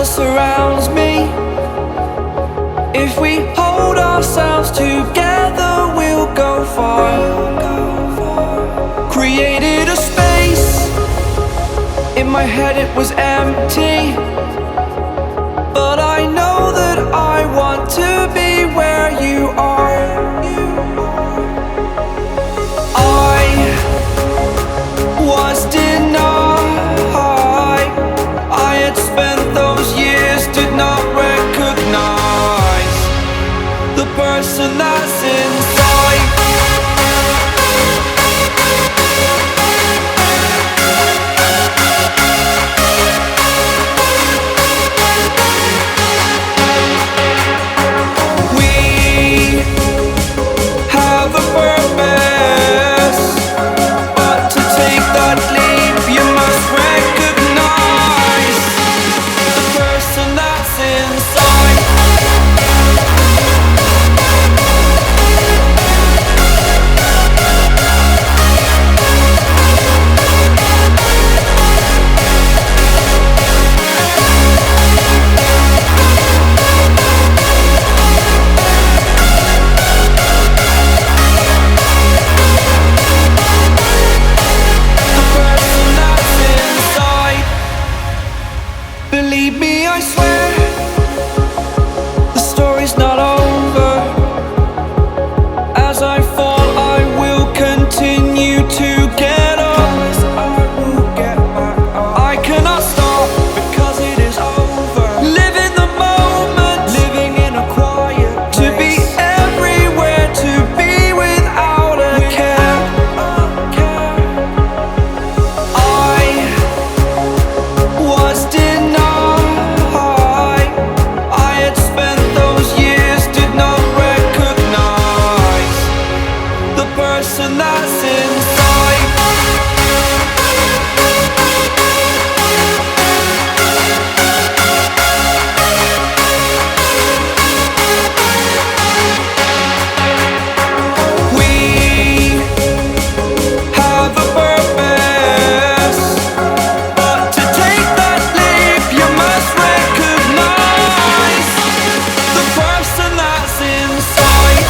that surrounds me. If we hold ourselves together, we'll go far. Created a space. In my head it was empty, but I know that I want to be where you are. I was denied. I had spent those years, did not recognize the person that's inside. Believe me, I swear, the story's not over. As I fall, I will continue to get up. I cannot stop because it is over. Live in the moment, living in a quiet place. To be everywhere, to be without a care. I was person that's inside. We have a purpose, but to take that leap you must recognize the person that's inside.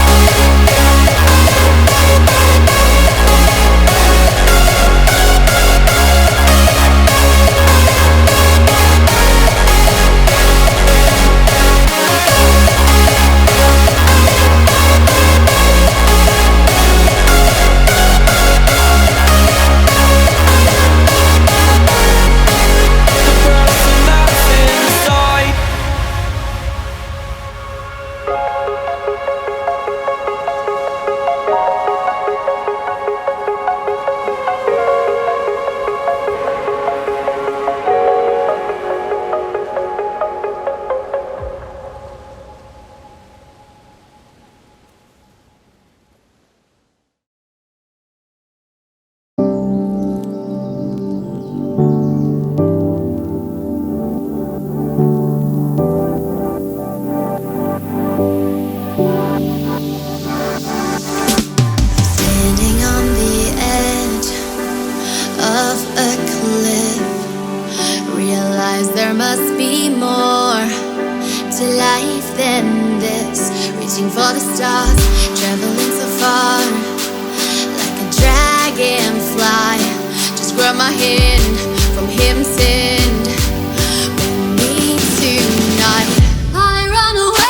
There must be more to life than this. Reaching for the stars, traveling so far, like a dragonfly. Just grab my hand from heaven's send. With me tonight, I run away.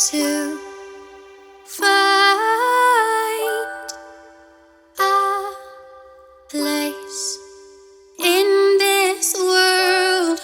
to find a place in this world.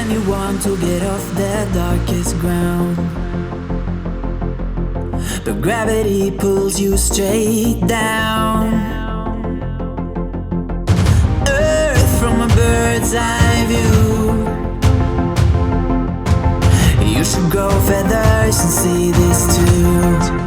when you want to get off the darkest ground, but gravity pulls you straight down. Earth from a bird's eye view. You should grow feathers and see this too.